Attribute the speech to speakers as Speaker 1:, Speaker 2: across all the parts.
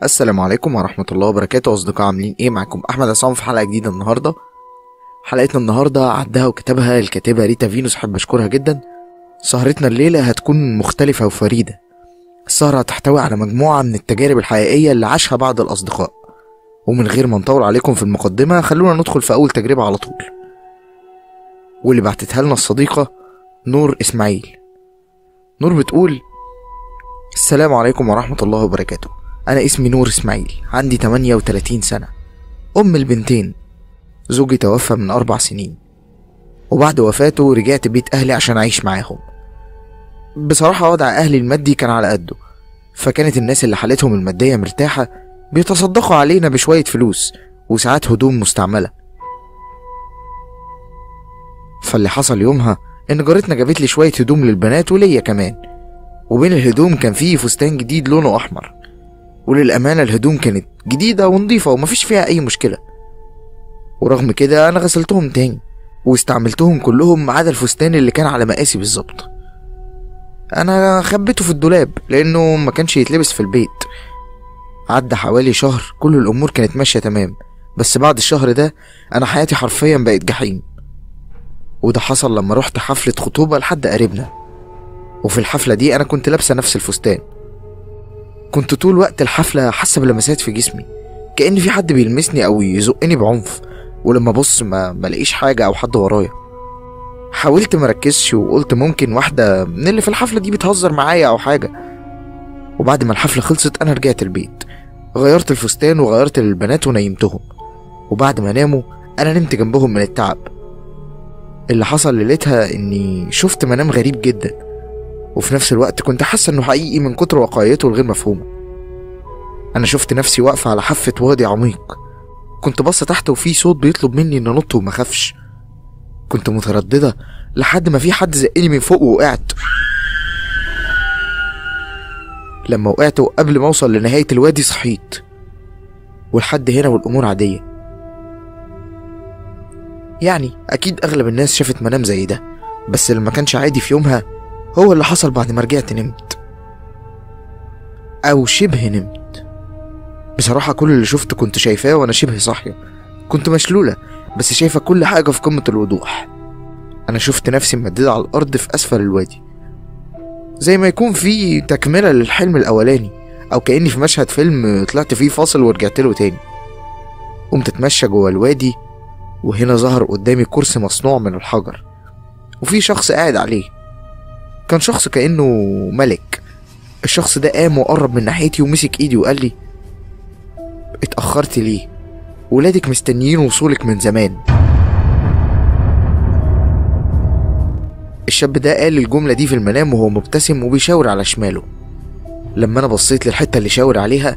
Speaker 1: السلام عليكم ورحمة الله وبركاته. أصدقاء عاملين إيه؟ معكم أحمد عصام في حلقة جديدة النهاردة. حلقتنا النهاردة عدها وكتبها الكاتبة ريتا فينوس، حابب أشكرها جدا. سهرتنا الليلة هتكون مختلفة وفريدة. السهرة هتحتوي على مجموعة من التجارب الحقيقية اللي عاشها بعض الأصدقاء. ومن غير ما نطول عليكم في المقدمة، خلونا ندخل في أول تجربة على طول، واللي بعتتها لنا الصديقة نور إسماعيل. نور بتقول: السلام عليكم ورحمة الله وبركاته. أنا اسمي نور إسماعيل، عندي 38 سنة، أم البنتين. زوجي توفى من 4 سنين، وبعد وفاته رجعت بيت أهلي عشان أعيش معاهم. بصراحة وضع أهلي المادي كان على قده، فكانت الناس اللي حالتهم المادية مرتاحة بيتصدقوا علينا بشوية فلوس وساعات هدوم مستعملة. فاللي حصل يومها إن جارتنا جابت لي شوية هدوم للبنات وليا كمان، وبين الهدوم كان فيه فستان جديد لونه أحمر. وللأمانة الهدوم كانت جديدة ونضيفة ومفيش فيها أي مشكلة، ورغم كده أنا غسلتهم تاني واستعملتهم كلهم ما عدا الفستان اللي كان على مقاسي بالظبط. أنا خبيته في الدولاب لأنه ما كانش يتلبس في البيت. عدى حوالي شهر، كل الأمور كانت ماشية تمام، بس بعد الشهر ده أنا حياتي حرفيا بقت جحيم. وده حصل لما رحت حفلة خطوبة لحد قريبنا، وفي الحفلة دي أنا كنت لابسة نفس الفستان. كنت طول وقت الحفلة حاسة بلمسات في جسمي، كأن في حد بيلمسني أو يزقني بعنف، ولما بص ما لقيش حاجة أو حد ورايا. حاولت مركزش وقلت ممكن واحدة من اللي في الحفلة دي بتهزر معايا أو حاجة. وبعد ما الحفلة خلصت أنا رجعت البيت، غيرت الفستان وغيرت للبنات ونيمتهم، وبعد ما ناموا أنا نمت جنبهم من التعب. اللي حصل ليلتها إني شفت منام غريب جدا، وفي نفس الوقت كنت حاسة إنه حقيقي من كتر واقعيته الغير مفهومة. أنا شفت نفسي واقفة على حافة وادي عميق، كنت باصة تحت وفي صوت بيطلب مني إن أنط وما أخافش. كنت مترددة لحد ما في حد زقني من فوق ووقعت. لما وقعت وقبل ما أوصل لنهاية الوادي صحيت، ولحد هنا والأمور عادية. يعني أكيد أغلب الناس شافت منام زي ده، بس اللي ما كانش عادي في يومها هو اللي حصل بعد ما رجعت نمت، أو شبه نمت. بصراحة كل اللي شفته كنت شايفاه وأنا شبه صاحية، كنت مشلولة بس شايفة كل حاجة في قمة الوضوح. أنا شفت نفسي ممددة على الأرض في أسفل الوادي، زي ما يكون في تكملة للحلم الأولاني، أو كأني في مشهد فيلم طلعت فيه فاصل ورجعت له تاني. قمت أتمشى جوه الوادي، وهنا ظهر قدامي كرسي مصنوع من الحجر، وفي شخص قاعد عليه. كان شخص كأنه ملك. الشخص ده قام وقرب من ناحيتي ومسك ايدي وقال لي: اتأخرت ليه؟ ولادك مستنيين وصولك من زمان. الشاب ده قال الجملة دي في المنام وهو مبتسم وبيشاور على شماله. لما انا بصيت للحتة اللي شاور عليها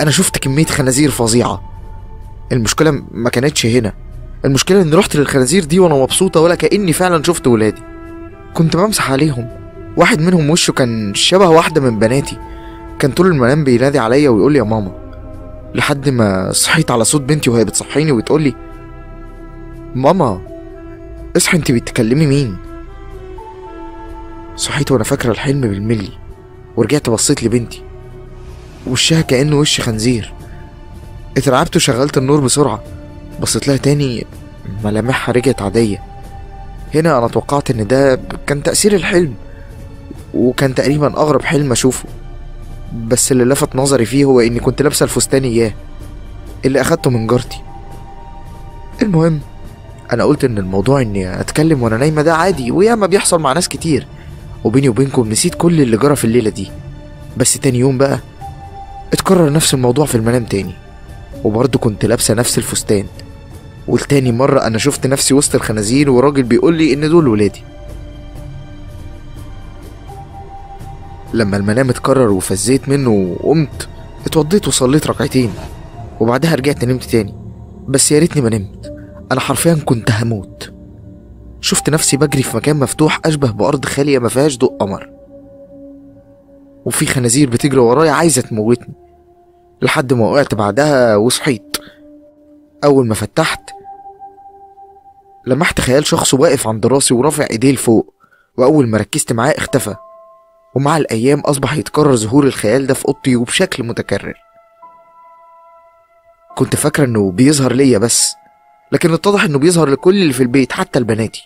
Speaker 1: انا شفت كمية خنازير فظيعة. المشكلة ما كانتش هنا، المشكلة اني رحت للخنازير دي وانا مبسوطة ولا كأني فعلا شفت ولادي. كنت بمسح عليهم، واحد منهم وشه كان شبه واحدة من بناتي، كان طول المنام بينادي عليا ويقول لي يا ماما، لحد ما صحيت على صوت بنتي وهي بتصحيني وتقول لي: ماما اصحي، انت بتكلمي مين؟ صحيت وانا فاكرة الحلم بالملي، ورجعت بصيت لبنتي وشها كأنه وش خنزير. اترعبت وشغلت النور بسرعة، بصيت لها تاني ملامحها رجعت عادية. هنا انا توقعت ان ده كان تأثير الحلم، وكان تقريبا اغرب حلم اشوفه، بس اللي لفت نظري فيه هو اني كنت لابسه الفستان اياه اللي اخدته من جارتي. المهم انا قلت ان الموضوع اني اتكلم وانا نايمه ده عادي وياما بيحصل مع ناس كتير، وبيني وبينكم نسيت كل اللي جرى في الليله دي. بس تاني يوم بقى اتكرر نفس الموضوع في المنام تاني، وبرضه كنت لابسه نفس الفستان. والتاني مره انا شفت نفسي وسط الخنازير وراجل بيقول لي ان دول ولادي. لما المنام اتكرر وفزيت منه وقمت اتوضيت وصليت ركعتين، وبعدها رجعت نمت تاني. بس يا ريتني ما نمت، انا حرفيا كنت هموت. شفت نفسي بجري في مكان مفتوح اشبه بارض خاليه ما فيهاش ضوء قمر، وفي خنازير بتجري ورايا عايزه تموتني، لحد ما وقعت بعدها وصحيت. اول ما فتحت لمحت خيال شخص واقف عند راسي ورافع ايديه لفوق، واول ما ركزت معاه اختفى. ومع الايام اصبح يتكرر ظهور الخيال ده في اوضتي وبشكل متكرر. كنت فاكرة انه بيظهر ليا بس، لكن اتضح انه بيظهر لكل اللي في البيت حتى لبناتي.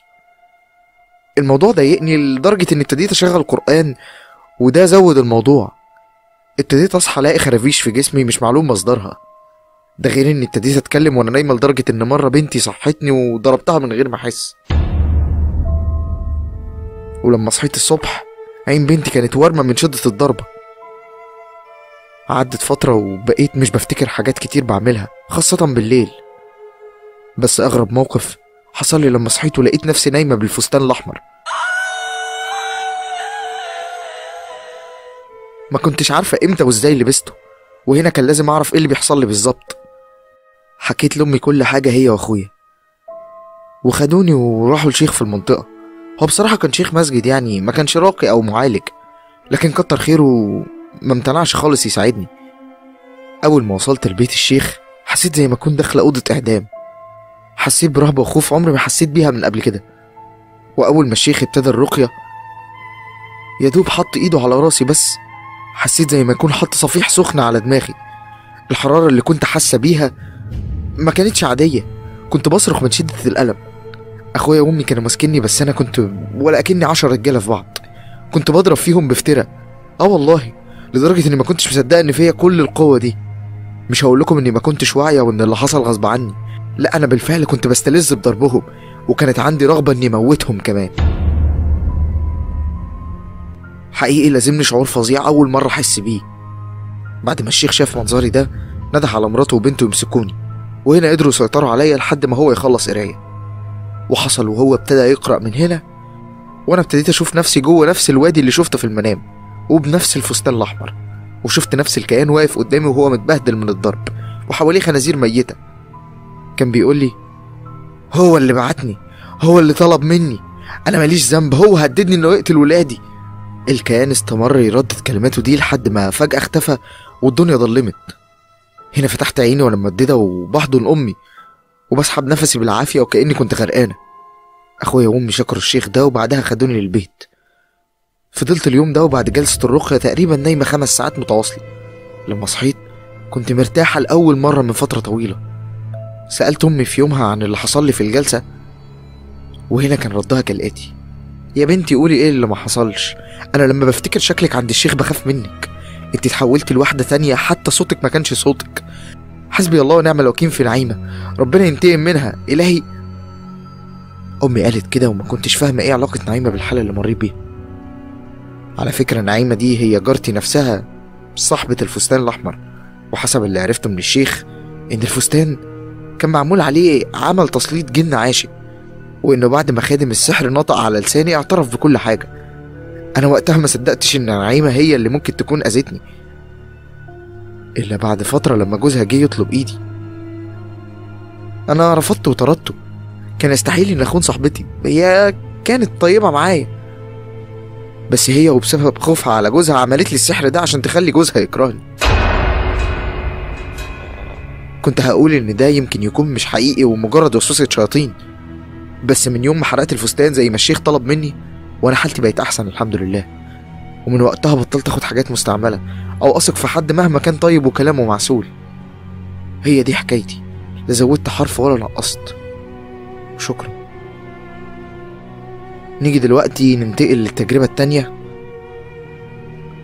Speaker 1: الموضوع ضايقني لدرجة اني ابتديت اشغل قرآن، وده زود الموضوع. ابتديت اصحى الاقي خرافيش في جسمي مش معلوم مصدرها. ده غير اني ابتديت اتكلم وانا نايمة لدرجة ان مرة بنتي صحتني وضربتها من غير ما احس. ولما صحيت الصبح عين بنتي كانت وارمة من شدة الضربة. عدت فترة وبقيت مش بفتكر حاجات كتير بعملها خاصة بالليل. بس أغرب موقف حصل لي لما صحيت ولقيت نفسي نايمة بالفستان الأحمر. ما كنتش عارفة امتى وازاي لبسته، وهنا كان لازم أعرف ايه اللي بيحصل لي بالظبط. حكيت لأمي كل حاجة هي وأخويا، وخدوني وراحوا لشيخ في المنطقة. هو بصراحة كان شيخ مسجد، يعني ما كانش راقي أو معالج، لكن كتر خيره ما امتنعش خالص يساعدني. أول ما وصلت لبيت الشيخ حسيت زي ما كنت داخلة أوضة إعدام. حسيت برهبة وخوف عمري ما حسيت بيها من قبل كده. وأول ما الشيخ ابتدى الرقية يا دوب حط إيده على راسي بس، حسيت زي ما يكون حط صفيح سخن على دماغي. الحرارة اللي كنت حاسة بيها ما كانتش عادية، كنت بصرخ من شدة الألم. أخويا وأمي كانوا ماسكيني بس أنا كنت ولا أكني 10 رجالة في بعض، كنت بضرب فيهم بفترة. والله لدرجة إني ما كنتش مصدقة إن فيا كل القوة دي. مش هقول لكم إني ما كنتش واعية وإن اللي حصل غصب عني، لا أنا بالفعل كنت بستلذ بضربهم، وكانت عندي رغبة إني موتهم كمان. حقيقي لازمني شعور فظيع أول مرة أحس بيه. بعد ما الشيخ شاف منظري ده نده على مراته وبنته يمسكوني، وهنا قدروا يسيطروا عليا لحد ما هو يخلص قراية. وحصل وهو ابتدى يقرأ من هنا، وأنا ابتديت أشوف نفسي جوه نفس الوادي اللي شفته في المنام، وبنفس الفستان الأحمر. وشفت نفس الكيان واقف قدامي وهو متبهدل من الضرب وحواليه خنازير ميتة. كان بيقول لي هو اللي بعتني، هو اللي طلب مني، أنا ماليش ذنب، هو هددني إنه يقتل ولادي. الكيان استمر يردد كلماته دي لحد ما فجأة اختفى والدنيا ضلمت. هنا فتحت عيني وأنا ممددة وبحضن أمي وبسحب نفسي بالعافية وكأني كنت غرقانة. أخويا وأمي شكروا الشيخ ده وبعدها خدوني للبيت. فضلت اليوم ده وبعد جلسة الرقية تقريبا نايمة 5 ساعات متواصلة. لما صحيت كنت مرتاحة لأول مرة من فترة طويلة. سألت أمي في يومها عن اللي حصل لي في الجلسة، وهنا كان ردها كالآتي: يا بنتي قولي ايه اللي ما حصلش، انا لما بفتكر شكلك عند الشيخ بخاف منك، انت اتحولتي لواحدة تانية، حتى صوتك ما كانش صوتك. حسبي الله ونعم الوكيل في نعيمة، ربنا ينتقم منها الهي. امي قالت كده وما كنتش فاهمة ايه علاقة نعيمة بالحالة اللي مريت بيها. على فكرة نعيمة دي هي جارتي نفسها، صاحبة الفستان الأحمر، وحسب اللي عرفته من الشيخ إن الفستان كان معمول عليه عمل تسليط جن عاشق، وإنه بعد ما خادم السحر نطق على لساني اعترف بكل حاجة. أنا وقتها ما صدقتش إن نعيمة هي اللي ممكن تكون أذتني، إلا بعد فترة لما جوزها جه يطلب إيدي. أنا رفضت وطردته، كان يستحيل إن أخون صاحبتي، هي كانت طيبة معايا، بس هي وبسبب خوفها على جوزها عملت لي السحر ده عشان تخلي جوزها يكرهني. كنت هقول إن ده يمكن يكون مش حقيقي ومجرد وسوسة شياطين، بس من يوم ما حرقت الفستان زي ما الشيخ طلب مني وأنا حالتي بقت أحسن الحمد لله. ومن وقتها بطلت أخد حاجات مستعملة أو أثق في حد مهما كان طيب وكلامه معسول. هي دي حكايتي، لا زودت حرف ولا نقصت. شكرا. نيجي دلوقتي ننتقل للتجربة التانية.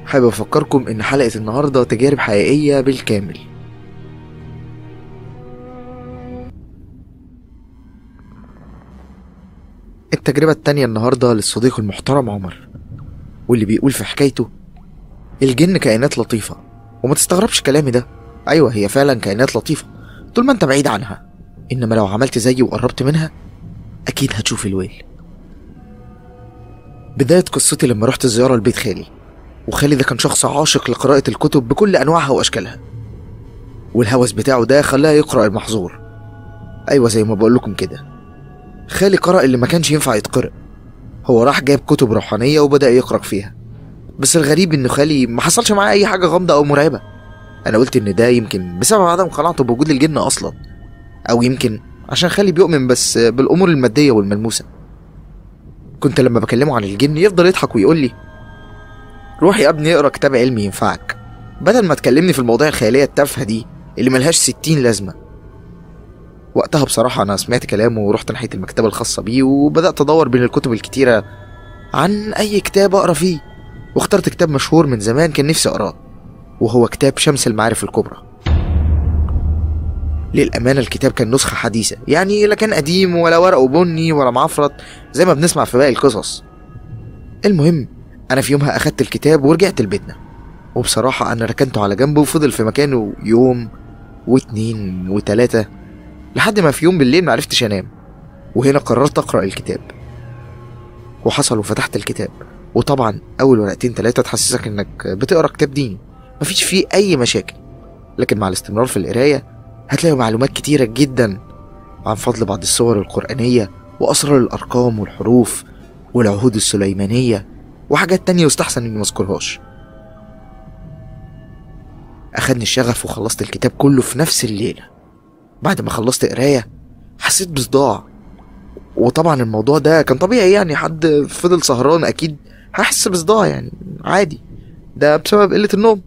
Speaker 1: حابب أفكركم إن حلقة النهاردة تجارب حقيقية بالكامل. التجربة التانية النهاردة للصديق المحترم عمر، واللي بيقول في حكايته: الجن كائنات لطيفة، وما تستغربش كلامي ده، أيوة هي فعلا كائنات لطيفة طول ما انت بعيد عنها، إنما لو عملت زيي وقربت منها أكيد هتشوف الويل. بداية قصتي لما رحت الزيارة لبيت خالي، وخالي ده كان شخص عاشق لقراءة الكتب بكل أنواعها وأشكالها، والهوس بتاعه ده خلاه يقرأ المحظور. أيوة زي ما بقولكم كده، خالي قرأ اللي ما كانش ينفع يتقرأ. هو راح جايب كتب روحانية وبدأ يقرأ فيها، بس الغريب إنه خالي ما حصلش معاه أي حاجة غامضة أو مرعبة. أنا قلت إن ده يمكن بسبب عدم قناعته بوجود الجن أصلا، أو يمكن عشان خالي بيؤمن بس بالأمور المادية والملموسة. كنت لما بكلمه عن الجن يفضل يضحك ويقول لي: روح يا ابني اقرأ كتاب علمي ينفعك، بدل ما تكلمني في المواضيع الخيالية التافهة دي، اللي ملهاش 60 لازمة. وقتها بصراحة أنا سمعت كلامه ورحت ناحية المكتبة الخاصة بيه وبدأت أدور بين الكتب الكتيرة عن أي كتاب أقرأ فيه، واخترت كتاب مشهور من زمان كان نفسي أقراه، وهو كتاب شمس المعارف الكبرى. للأمانة الكتاب كان نسخة حديثة، يعني لا كان قديم ولا ورقه بني ولا معفرط زي ما بنسمع في باقي القصص. المهم أنا في يومها أخدت الكتاب ورجعت لبيتنا، وبصراحة أنا ركنته على جنبه وفضل في مكانه يوم واتنين وتلاتة، لحد ما في يوم بالليل معرفتش أنام، وهنا قررت أقرأ الكتاب. وحصل وفتحت الكتاب، وطبعا أول ورقتين تلاتة تحسسك إنك بتقرأ كتاب ديني مفيش فيه أي مشاكل، لكن مع الاستمرار في القراية هتلاقي معلومات كتيرة جدا عن فضل بعض السور القرآنية وأسرار الأرقام والحروف والعهود السليمانية وحاجات تانية يستحسن إني مذكرهاش. أخدني الشغف وخلصت الكتاب كله في نفس الليلة. بعد ما خلصت قراية حسيت بصداع، وطبعا الموضوع ده كان طبيعي، يعني حد فضل سهران أكيد هحس بصداع، يعني عادي، ده بسبب قلة النوم.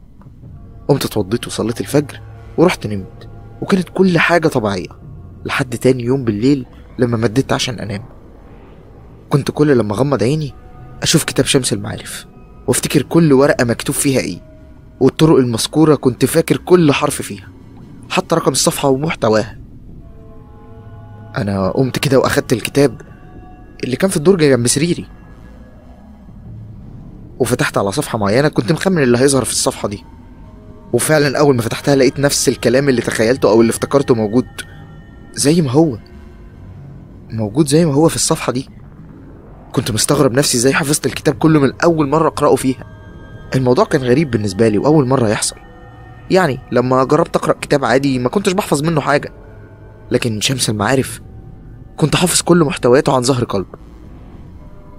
Speaker 1: قمت اتوضيت وصليت الفجر ورحت نمت، وكانت كل حاجة طبيعية لحد تاني يوم بالليل لما مددت عشان أنام. كنت كل لما أغمض عيني أشوف كتاب شمس المعارف وافتكر كل ورقة مكتوب فيها إيه، والطرق المذكورة كنت فاكر كل حرف فيها حتى رقم الصفحة ومحتواها. أنا قمت كده وأخدت الكتاب اللي كان في الدرج جنب سريري، وفتحت على صفحة معينة كنت مخمن اللي هيظهر في الصفحة دي، وفعلا أول ما فتحتها لقيت نفس الكلام اللي تخيلته أو اللي افتكرته موجود زي ما هو في الصفحة دي. كنت مستغرب نفسي ازاي حفظت الكتاب كله من أول مرة أقرأه فيها. الموضوع كان غريب بالنسبة لي وأول مرة يحصل، يعني لما جربت أقرأ كتاب عادي ما كنتش بحفظ منه حاجة، لكن شمس المعارف كنت حافظ كل محتوياته عن ظهر قلب.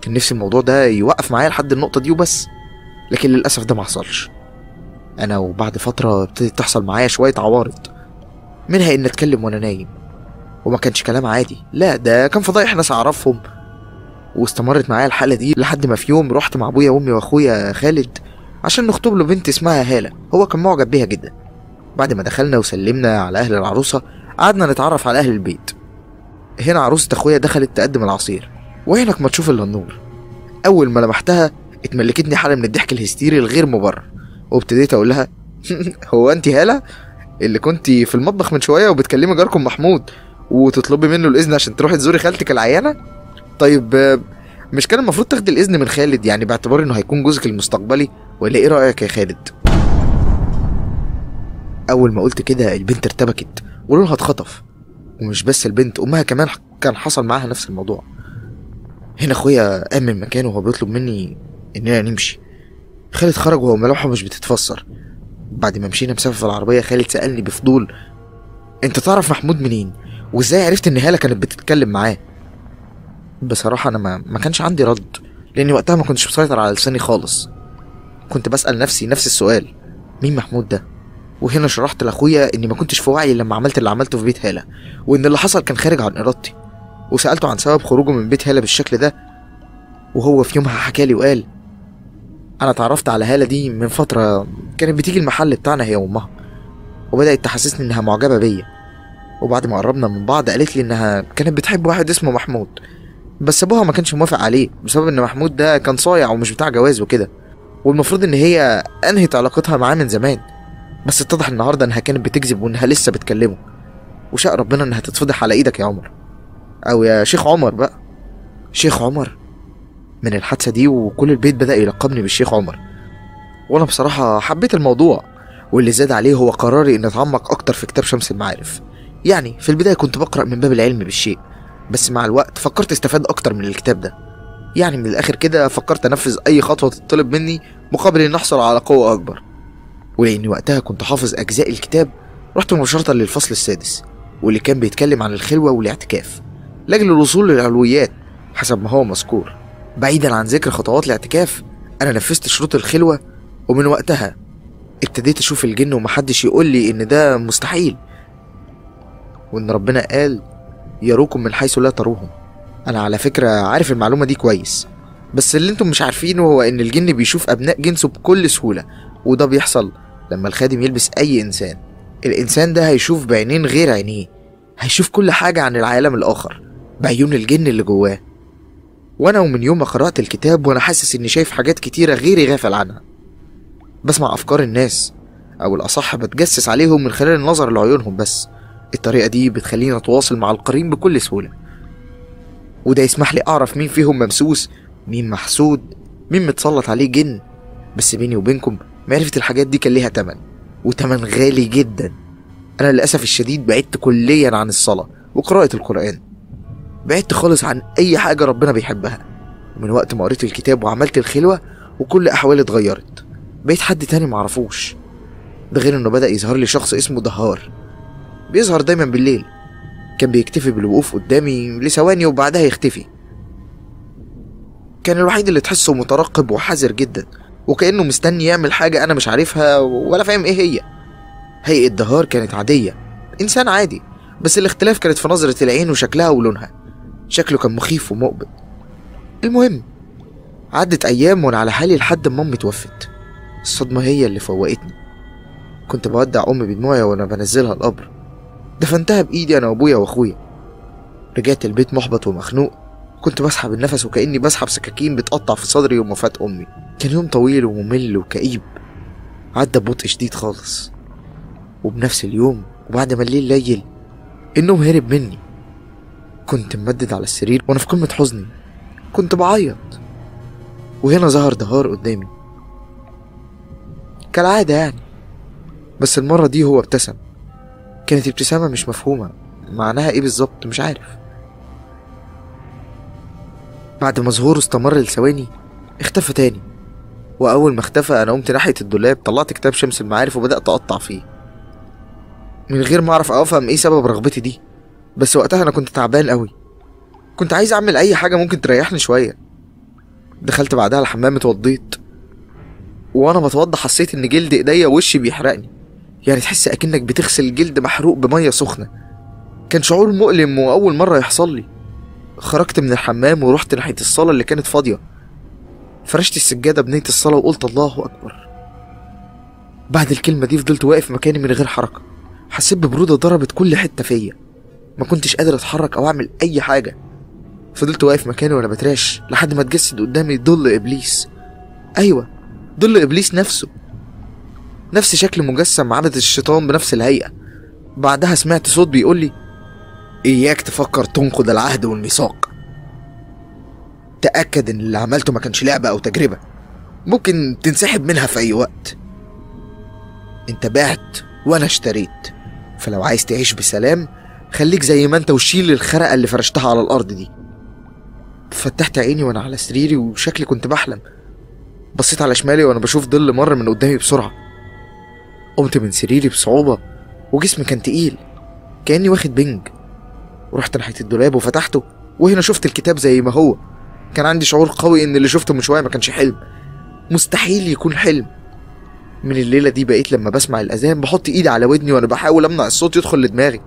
Speaker 1: كان نفسي الموضوع ده يوقف معايا لحد النقطة دي وبس، لكن للأسف ده ما حصلش. أنا وبعد فترة ابتدت تحصل معايا شوية عوارض، منها إن أتكلم وأنا نايم، وما كانش كلام عادي، لا ده كان فضايح ناس أعرفهم. واستمرت معايا الحالة دي لحد ما في يوم رحت مع أبويا وأمي وأخويا خالد عشان نخطب له بنت اسمها هالة، هو كان معجب بيها جدا. بعد ما دخلنا وسلمنا على أهل العروسة قعدنا نتعرف على أهل البيت. هنا عروسة أخويا دخلت تقدم العصير، وعينك ما تشوف إلا النور. أول ما لمحتها اتملكتني حالة من الضحك الهستيري الغير مبرر، وابتديت أقول لها هو أنت هالة اللي كنتي في المطبخ من شوية وبتكلمي جاركم محمود وتطلبي منه الإذن عشان تروحي تزوري خالتك العيانة؟ طيب مش كان المفروض تاخدي الإذن من خالد، يعني باعتبار إنه هيكون جوزك المستقبلي، ولا إيه رأيك يا خالد؟ أول ما قلت كده البنت ارتبكت ولونها اتخطف، ومش بس البنت، أمها كمان كان حصل معاها نفس الموضوع. هنا أخويا قام من مكانه وهو بيطلب مني إننا نمشي. خالد خرج وهو ملامحه مش بتتفسر. بعد ما مشينا مسافة في العربية خالد سألني بفضول: أنت تعرف محمود منين؟ وإزاي عرفت إن هالة كانت بتتكلم معاه؟ بصراحة أنا ما كانش عندي رد، لأني وقتها ما كنتش مسيطر على لساني خالص. كنت بسأل نفسي نفس السؤال: مين محمود ده؟ وهنا شرحت لأخويا إني ما كنتش في وعي لما عملت اللي عملته في بيت هالة، وإن اللي حصل كان خارج عن إرادتي. وسألته عن سبب خروجه من بيت هالة بالشكل ده، وهو في يومها حكالي وقال: أنا اتعرفت على هالة دي من فترة، كانت بتيجي المحل بتاعنا هي وأمها، وبدأت تحسسني إنها معجبة بيا، وبعد ما قربنا من بعض قالت لي إنها كانت بتحب واحد اسمه محمود، بس أبوها ما كانش موافق عليه بسبب إن محمود ده كان صايع ومش بتاع جواز وكده، والمفروض إن هي أنهت علاقتها معاه من زمان، بس اتضح النهاردة إنها كانت بتكذب وإنها لسه بتكلمه، وشاء ربنا إنها تتفضح على إيدك يا عمر، أو يا شيخ عمر بقى. شيخ عمر. من الحادثة دي وكل البيت بدأ يلقبني بالشيخ عمر، وأنا بصراحة حبيت الموضوع، واللي زاد عليه هو قراري إن أتعمق أكتر في كتاب شمس المعارف. يعني في البداية كنت بقرأ من باب العلم بالشيء، بس مع الوقت فكرت استفاد أكتر من الكتاب ده. يعني من الآخر كده فكرت أنفذ أي خطوة تطلب مني مقابل إن أحصل على قوة أكبر. ولأني وقتها كنت حافظ أجزاء الكتاب رحت مباشرة للفصل السادس، واللي كان بيتكلم عن الخلوة والاعتكاف لأجل الوصول للعلويات حسب ما هو مذكور. بعيدا عن ذكر خطوات الاعتكاف، أنا نفذت شروط الخلوة، ومن وقتها ابتديت أشوف الجن ومحدش يقول لي إن ده مستحيل، وإن ربنا قال: يروكم من حيث لا تروهم. أنا على فكرة عارف المعلومة دي كويس، بس اللي انتم مش عارفينه هو إن الجن بيشوف أبناء جنسه بكل سهولة، وده بيحصل لما الخادم يلبس أي إنسان. الإنسان ده هيشوف بعينين غير عينيه، هيشوف كل حاجة عن العالم الآخر بعيون الجن اللي جواه. وأنا ومن يوم ما قرأت الكتاب وأنا حاسس إني شايف حاجات كتيرة غيري غافل عنها. بسمع أفكار الناس، أو الأصح بتجسس عليهم من خلال النظر لعيونهم بس. الطريقة دي بتخليني أتواصل مع القرين بكل سهولة، وده يسمح لي أعرف مين فيهم ممسوس، مين محسود، مين متسلط عليه جن. بس بيني وبينكم معرفة الحاجات دي كان ليها تمن، وتمن غالي جدا. أنا للأسف الشديد بعدت كليا عن الصلاة وقراءة القرآن، بعدت خالص عن أي حاجة ربنا بيحبها. ومن وقت ما قريت الكتاب وعملت الخلوة وكل أحوالي اتغيرت، بقيت حد تاني معرفوش. ده غير إنه بدأ يظهر لي شخص اسمه دهار، بيظهر دايما بالليل. كان بيكتفي بالوقوف قدامي لثواني وبعدها يختفي. كان الوحيد اللي تحسه مترقب وحذر جدا، وكأنه مستني يعمل حاجة أنا مش عارفها ولا فاهم إيه هي. هيئة دهار كانت عادية، إنسان عادي، بس الاختلاف كانت في نظرة العين وشكلها ولونها. شكله كان مخيف ومقبض. المهم، عدت أيام وأنا على حالي لحد ما أمي توفت. الصدمة هي اللي فوقتني. كنت بودع أمي بدموعي وأنا بنزلها القبر، دفنتها بإيدي أنا وأبويا وأخويا. رجعت البيت محبط ومخنوق، كنت بسحب النفس وكأني بسحب سكاكين بتقطع في صدري يوم وفاة أمي. كان يوم طويل وممل وكئيب، عدى ببطء شديد خالص. وبنفس اليوم وبعد ما الليل ليل، النوم هرب مني. كنت ممدد على السرير وأنا في قمة حزني، كنت بعيط. وهنا ظهر دهار قدامي كالعادة يعني، بس المرة دي هو ابتسم. كانت ابتسامة مش مفهومة معناها ايه بالظبط، مش عارف. بعد ما ظهوره استمر لثواني اختفى تاني، وأول ما اختفى أنا قمت ناحية الدولاب، طلعت كتاب شمس المعارف وبدأت أقطع فيه من غير ما أعرف أفهم ايه سبب رغبتي دي. بس وقتها أنا كنت تعبان قوي، كنت عايز أعمل أي حاجة ممكن تريحني شوية. دخلت بعدها الحمام، اتوضيت، وأنا بتوضى حسيت إن جلد إيديا ووشي بيحرقني، يعني تحس أكنك بتغسل جلد محروق بمية سخنة. كان شعور مؤلم وأول مرة يحصل لي. خرجت من الحمام ورحت ناحية الصالة اللي كانت فاضية، فرشت السجادة بنية الصلاة وقلت الله أكبر. بعد الكلمة دي فضلت واقف مكاني من غير حركة. حسيت ببرودة ضربت كل حتة فيا، ما كنتش قادر أتحرك أو أعمل أي حاجة. فضلت واقف مكاني وأنا بتراش لحد ما اتجسد قدامي ظل إبليس. أيوة، ظل إبليس نفسه، نفس شكل مجسم عبدة الشيطان بنفس الهيئة. بعدها سمعت صوت بيقولي إياك تفكر تنقض العهد والميثاق. تأكد إن اللي عملته ما كانش لعبة أو تجربة ممكن تنسحب منها في أي وقت. أنت بعت وأنا اشتريت، فلو عايز تعيش بسلام خليك زي ما أنت وشيل الخرقة اللي فرشتها على الأرض دي. فتحت عيني وأنا على سريري وشكلي كنت بحلم. بصيت على شمالي وأنا بشوف ظل مر من قدامي بسرعة. قمت من سريري بصعوبة وجسمي كان تقيل كأني واخد بنج، ورحت ناحية الدولاب وفتحته، وهنا شفت الكتاب زي ما هو. كان عندي شعور قوي إن اللي شفته من شوية ما كانش حلم، مستحيل يكون حلم. من الليلة دي بقيت لما بسمع الأذان بحط إيدي على ودني وأنا بحاول أمنع الصوت يدخل لدماغي.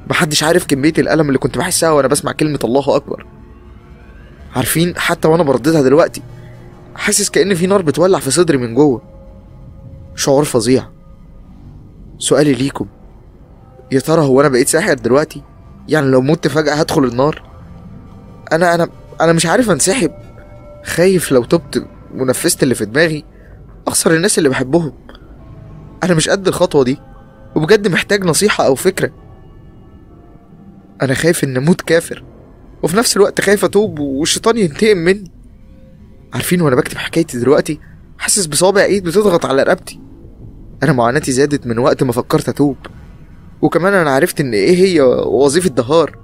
Speaker 1: محدش عارف كمية الألم اللي كنت بحسها وأنا بسمع كلمة الله أكبر. عارفين، حتى وأنا برددها دلوقتي حاسس كأن في نار بتولع في صدري من جوه. شعور فظيع. سؤالي ليكم، يا ترى هو أنا بقيت ساحر دلوقتي؟ يعني لو مت فجأة هدخل النار؟ أنا مش عارف أنسحب، خايف لو تبت ونفذت اللي في دماغي أخسر الناس اللي بحبهم. أنا مش قد الخطوة دي، وبجد محتاج نصيحة أو فكرة. أنا خايف إن أموت كافر، وفي نفس الوقت خايف أتوب والشيطان ينتقم مني. عارفين، وأنا بكتب حكايتي دلوقتي حاسس بصابع إيد بتضغط على رقبتي. أنا معاناتي زادت من وقت ما فكرت أتوب، وكمان أنا عرفت إن إيه هي وظيفة دهار،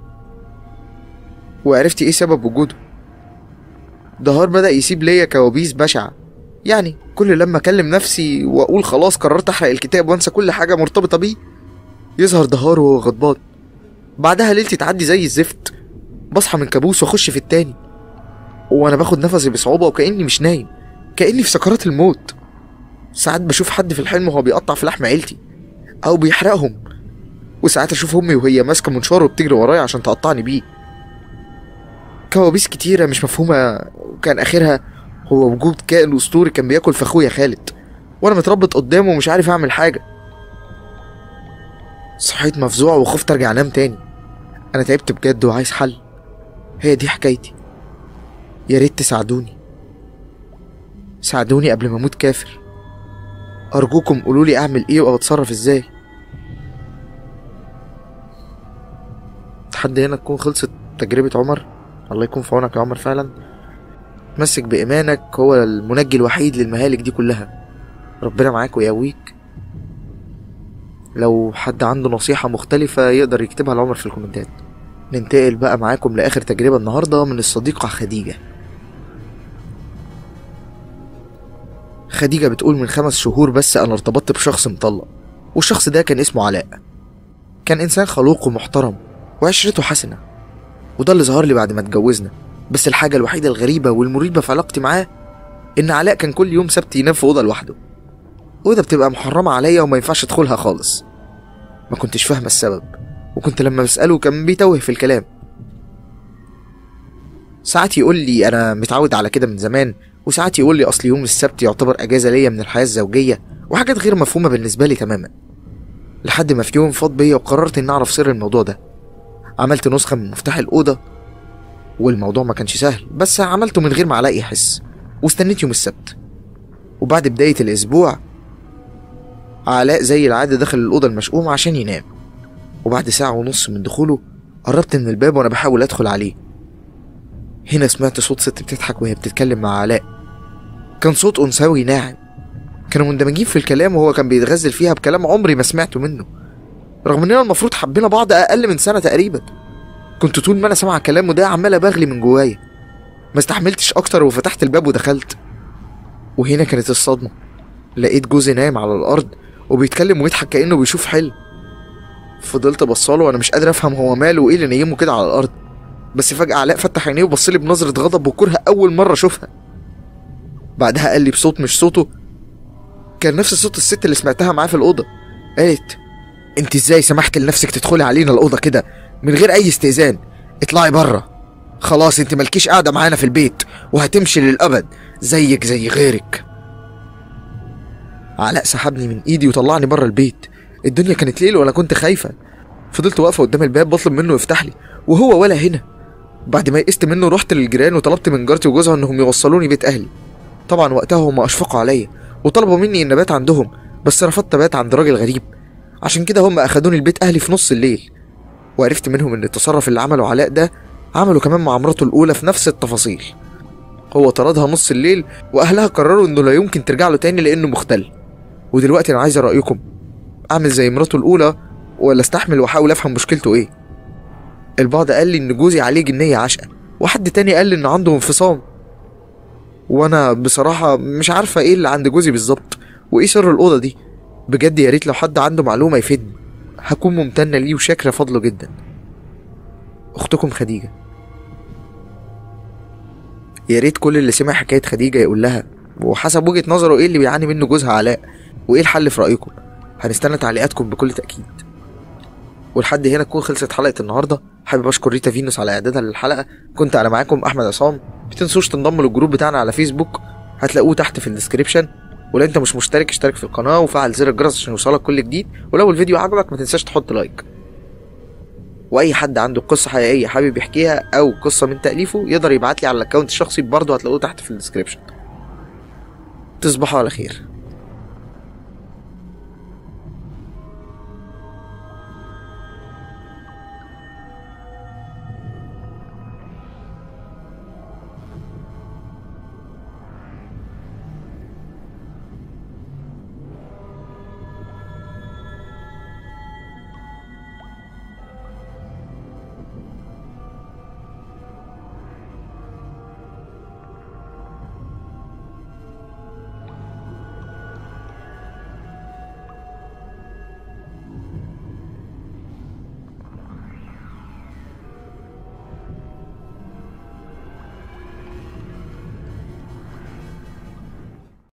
Speaker 1: وعرفت إيه سبب وجوده. دهار بدأ يسيب ليا كوابيس بشعة، يعني كل لما أكلم نفسي وأقول خلاص قررت أحرق الكتاب وأنسى كل حاجة مرتبطة بيه، يظهر دهار وهو غضبان. بعدها ليلتي تعدي زي الزفت، بصحى من كابوس وأخش في التاني، وأنا باخد نفسي بصعوبة وكأني مش نايم، كأني في سكرات الموت. ساعات بشوف حد في الحلم وهو بيقطع في لحم عيلتي أو بيحرقهم، وساعات أشوف أمي وهي ماسكة منشار وبتجري ورايا عشان تقطعني بيه. كوابيس كتيرة مش مفهومة، وكان آخرها هو وجود كائن أسطوري كان بياكل في أخويا خالد، وأنا متربط قدامه ومش عارف أعمل حاجة. صحيت مفزوع وخفت ارجع انام تاني. انا تعبت بجد وعايز حل. هي دي حكايتي. يا ريت تساعدوني، ساعدوني قبل ما اموت كافر. ارجوكم قولولي اعمل ايه او اتصرف ازاي. لحد هنا تكون خلصت تجربة عمر. الله يكون في عونك يا عمر فعلا. مسك بإيمانك، هو المنجي الوحيد للمهالك دي كلها. ربنا معاك ويقويك. لو حد عنده نصيحة مختلفة يقدر يكتبها لعمر في الكومنتات. ننتقل بقى معاكم لآخر تجربة النهاردة من الصديقة خديجة. خديجة بتقول من 5 شهور بس أنا ارتبطت بشخص مطلق، والشخص ده كان اسمه علاء. كان إنسان خلوق ومحترم وعشرته حسنة، وده اللي ظهر لي بعد ما اتجوزنا. بس الحاجة الوحيدة الغريبة والمريبة في علاقتي معاه إن علاء كان كل يوم سبت ينام في أوضة لوحده، أوضة بتبقى محرمة عليا وما ينفعش أدخلها خالص. ما كنتش فاهمة السبب، وكنت لما بسأله كان بيتوه في الكلام. ساعات يقول لي أنا متعود على كده من زمان، وساعات يقول لي أصل يوم السبت يعتبر أجازة ليا من الحياة الزوجية، وحاجات غير مفهومة بالنسبة لي تماما. لحد ما في يوم فاض بيا وقررت إن أعرف سر الموضوع ده. عملت نسخة من مفتاح الأوضة، والموضوع ما كانش سهل، بس عملته من غير ما علاء يحس، واستنيت يوم السبت. وبعد بداية الأسبوع علاء زي العادة دخل الأوضة المشؤومة عشان ينام، وبعد 1.5 ساعة من دخوله قربت من الباب وأنا بحاول أدخل عليه. هنا سمعت صوت ست بتضحك وهي بتتكلم مع علاء. كان صوت أنثوي ناعم، كانوا مندمجين في الكلام وهو كان بيتغزل فيها بكلام عمري ما سمعته منه، رغم إننا المفروض حبينا بعض أقل من سنة تقريبا. كنت طول ما أنا سامع كلامه ده عمال بغلي من جوايا، ما استحملتش أكتر وفتحت الباب ودخلت. وهنا كانت الصدمة، لقيت جوزي نايم على الأرض وبيتكلم ويضحك كأنه بيشوف حلم. فضلت بصاله وأنا مش قادر أفهم هو ماله وإيه اللي نيمه كده على الأرض. بس فجأة علاء فتح عينيه وبصلي بنظرة غضب وكره أول مرة أشوفها. بعدها قال لي بصوت مش صوته، كان نفس صوت الست اللي سمعتها معاه في الأوضة. قالت: انت ازاي سمحت لنفسك تدخلي علينا الأوضة كده من غير أي استئذان؟ اطلعي بره، خلاص انت مالكيش قاعدة معانا في البيت وهتمشي للأبد زيك زي غيرك. علاء سحبني من ايدي وطلعني بره البيت. الدنيا كانت ليل وانا كنت خايفة. فضلت واقفة قدام الباب بطلب منه يفتح لي وهو ولا هنا. بعد ما يئست منه رحت للجيران وطلبت من جارتي وجوزها انهم يوصلوني بيت اهلي. طبعا وقتها هم اشفقوا عليا وطلبوا مني ان ابات عندهم، بس رفضت ابات عند راجل غريب. عشان كده هم اخدوني البيت اهلي في نص الليل. وعرفت منهم ان التصرف اللي عمله علاء ده عمله كمان مع مراته الاولى في نفس التفاصيل. هو طردها نص الليل واهلها قرروا انه لا يمكن ترجع له تاني لانه مختل. ودلوقتي انا عايز رايكم، اعمل زي مراته الاولى ولا استحمل واحاول افهم مشكلته ايه؟ البعض قال لي ان جوزي عليه جنيه عشقه، وحد تاني قال لي ان عنده انفصام. وانا بصراحه مش عارفه ايه اللي عند جوزي بالظبط وايه سر الاوضه دي. بجد يا ريت لو حد عنده معلومه يفيدني، هكون ممتنه ليه وشاكره فضله جدا. اختكم خديجه. يا ريت كل اللي سمع حكايه خديجه يقول لها وحسب وجهه نظره ايه اللي بيعاني منه جوزها علاء، وايه الحل في رايكم. هنستنى تعليقاتكم بكل تاكيد. ولحد هنا تكون خلصت حلقه النهارده. حابب اشكر ريتا فينوس على اعدادها للحلقه. كنت انا معاكم احمد عصام. متنسوش تنضموا للجروب بتاعنا على فيسبوك، هتلاقوه تحت في الديسكريبشن. ولو انت مش مشترك اشترك في القناه وفعل زر الجرس عشان يوصلك كل جديد. ولو الفيديو عجبك ما تنساش تحط لايك. واي حد عنده قصه حقيقيه حابب يحكيها او قصه من تاليفه يقدر يبعت لي على الاكونت الشخصي برضه، هتلاقوه تحت في الديسكريبشن. تصبحوا على خير.